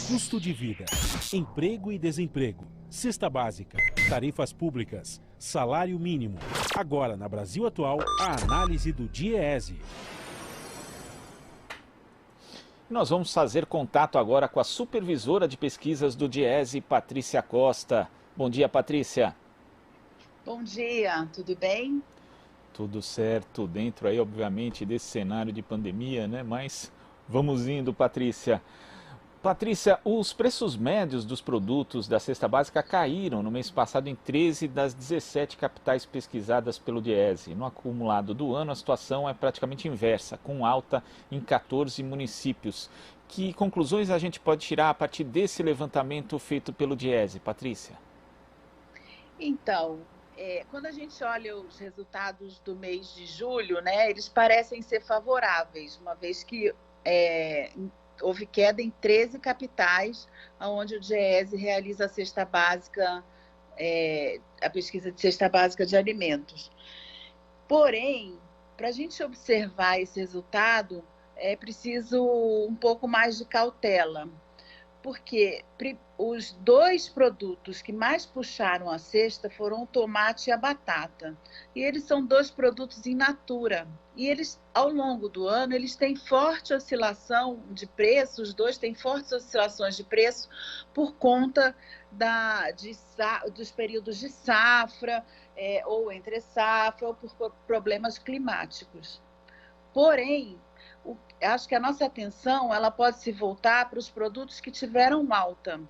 Custo de vida, emprego e desemprego, cesta básica, tarifas públicas, salário mínimo. Agora, na Brasil Atual, a análise do DIEESE. Nós vamos fazer contato agora com a supervisora de pesquisas do DIEESE, Patrícia Costa. Bom dia, Patrícia. Bom dia, tudo bem? Tudo certo, dentro aí, obviamente, desse cenário de pandemia, né? Mas vamos indo, Patrícia. Patrícia, os preços médios dos produtos da cesta básica caíram no mês passado em 13 das 17 capitais pesquisadas pelo DIEESE. No acumulado do ano, a situação é praticamente inversa, com alta em 14 municípios. Que conclusões a gente pode tirar a partir desse levantamento feito pelo DIEESE, Patrícia? Então, quando a gente olha os resultados do mês de julho, né, eles parecem ser favoráveis, uma vez que houve queda em 13 capitais, onde o DIEESE realiza a cesta básica, a pesquisa de cesta básica de alimentos. Porém, para a gente observar esse resultado, é preciso um pouco mais de cautela, porque os dois produtos que mais puxaram a cesta foram o tomate e a batata. E eles são dois produtos in natura. E eles, ao longo do ano, eles têm forte oscilação de preço, os dois têm fortes oscilações de preço por conta dos períodos de safra, ou entre safra, ou por problemas climáticos. Porém, acho que a nossa atenção ela pode se voltar para os produtos que tiveram alta.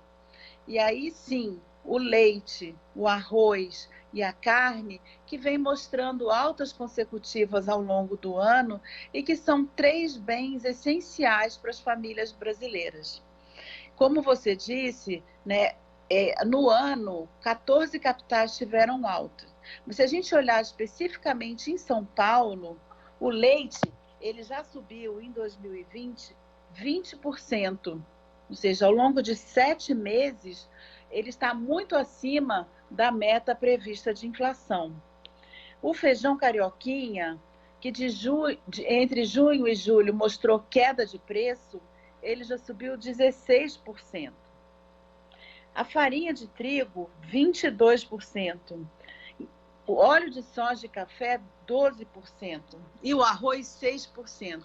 E aí sim, o leite, o arroz e a carne, que vem mostrando altas consecutivas ao longo do ano e que são 3 bens essenciais para as famílias brasileiras. Como você disse, né, no ano, 14 capitais tiveram alta. Mas se a gente olhar especificamente em São Paulo, o leite ele já subiu em 2020 20%, ou seja, ao longo de 7 meses, ele está muito acima da meta prevista de inflação. O feijão carioquinha, que entre junho e julho mostrou queda de preço, ele já subiu 16%. A farinha de trigo, 22%. O óleo de soja e café, 12%. E o arroz, 6%.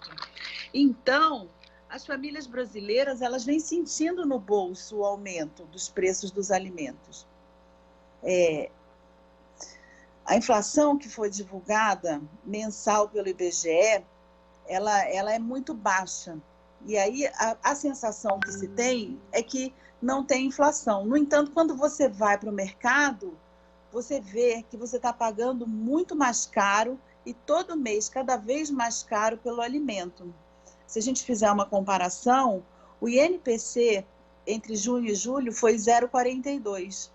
Então, as famílias brasileiras elas vêm sentindo no bolso o aumento dos preços dos alimentos. A inflação que foi divulgada mensal pelo IBGE, ela é muito baixa. E aí a sensação que se tem é que não tem inflação. No entanto, quando você vai para o mercado, você vê que você está pagando muito mais caro e todo mês cada vez mais caro pelo alimento. Se a gente fizer uma comparação, o INPC entre junho e julho foi 0,42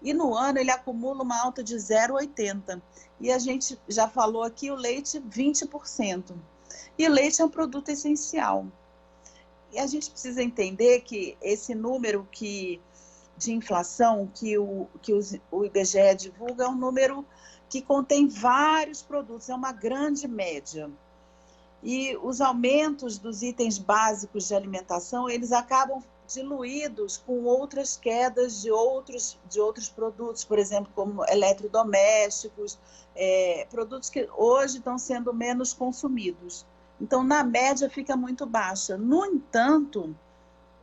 e no ano ele acumula uma alta de 0,80 e a gente já falou aqui o leite 20% e o leite é um produto essencial. E a gente precisa entender que esse número de inflação que o IBGE divulga é um número que contém vários produtos, é uma grande média. E os aumentos dos itens básicos de alimentação, eles acabam diluídos com outras quedas de outros produtos, por exemplo, como eletrodomésticos, produtos que hoje estão sendo menos consumidos. Então, na média, fica muito baixa. No entanto,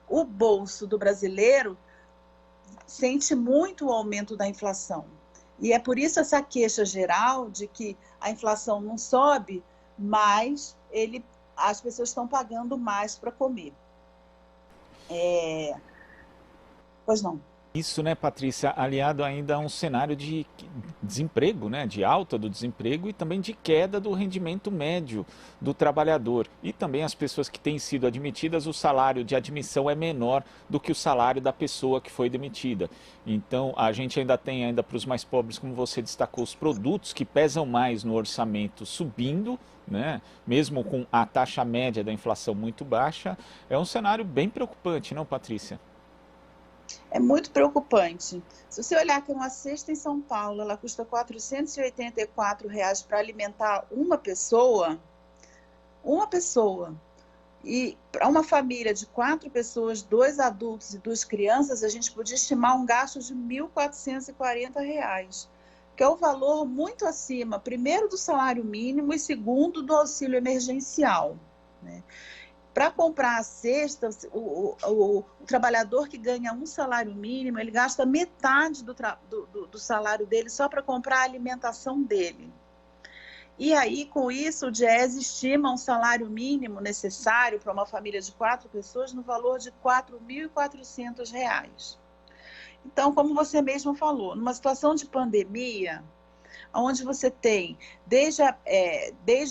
o bolso do brasileiro sente muito o aumento da inflação. E é por isso essa queixa geral de que a inflação não sobe, mas as pessoas estão pagando mais para comer. Pois não. Isso, né, Patrícia, aliado ainda a um cenário de desemprego, né, de alta do desemprego e também de queda do rendimento médio do trabalhador. E também as pessoas que têm sido admitidas, o salário de admissão é menor do que o salário da pessoa que foi demitida. Então, a gente ainda tem, para os mais pobres, como você destacou, os produtos que pesam mais no orçamento subindo, né, mesmo com a taxa média da inflação muito baixa. É um cenário bem preocupante, não, Patrícia? É muito preocupante. Se você olhar que uma cesta em São Paulo, ela custa R$ 484 para alimentar uma pessoa, E para uma família de 4 pessoas, 2 adultos e 2 crianças, a gente podia estimar um gasto de R$ 1.440, que é um valor muito acima, primeiro, do salário mínimo e segundo, do auxílio emergencial, né? Para comprar a cesta, o trabalhador que ganha um salário mínimo, ele gasta metade do salário dele só para comprar a alimentação dele. E aí, com isso, o Diese estima um salário mínimo necessário para uma família de 4 pessoas no valor de R$ 4.400. Então, como você mesmo falou, numa situação de pandemia, onde você tem, desde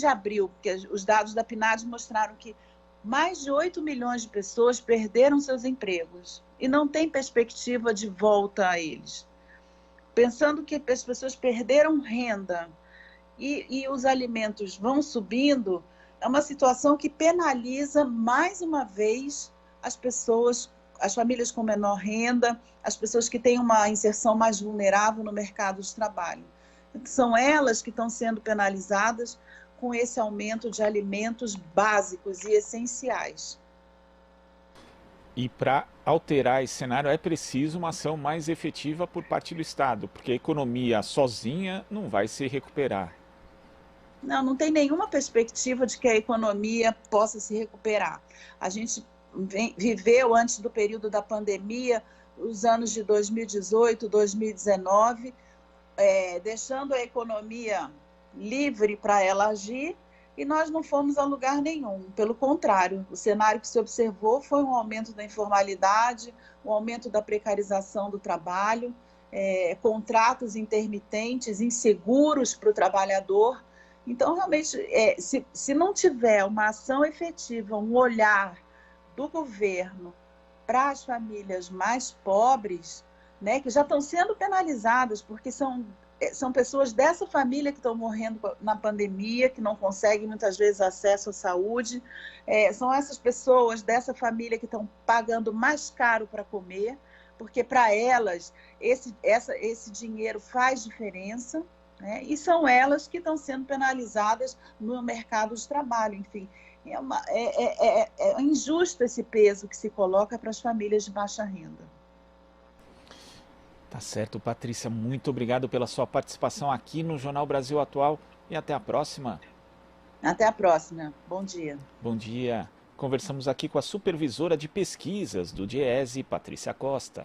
abril, porque os dados da PNAD mostraram que mais de 8 milhões de pessoas perderam seus empregos e não tem perspectiva de volta a eles. Pensando que as pessoas perderam renda e os alimentos vão subindo, é uma situação que penaliza mais uma vez as pessoas, as famílias com menor renda, as pessoas que têm uma inserção mais vulnerável no mercado de trabalho. São elas que estão sendo penalizadas com esse aumento de alimentos básicos e essenciais. E para alterar esse cenário é preciso uma ação mais efetiva por parte do Estado, porque a economia sozinha não vai se recuperar. Não tem nenhuma perspectiva de que a economia possa se recuperar. A gente viveu, antes do período da pandemia, os anos de 2018, 2019, deixando a economia livre para ela agir, e nós não fomos a lugar nenhum. Pelo contrário, o cenário que se observou foi um aumento da informalidade, um aumento da precarização do trabalho, contratos intermitentes, inseguros para o trabalhador. Então, realmente, se não tiver uma ação efetiva, um olhar do governo para as famílias mais pobres, né, que já estão sendo penalizadas, porque são pessoas dessa família que estão morrendo na pandemia, que não conseguem muitas vezes acesso à saúde, são essas pessoas dessa família que estão pagando mais caro para comer, porque para elas esse dinheiro faz diferença, né? E são elas que estão sendo penalizadas no mercado de trabalho. Enfim, é injusto esse peso que se coloca para as famílias de baixa renda. Tá certo, Patrícia, muito obrigado pela sua participação aqui no Jornal Brasil Atual e até a próxima. Até a próxima. Bom dia. Bom dia. Conversamos aqui com a supervisora de pesquisas do Diese, Patrícia Costa.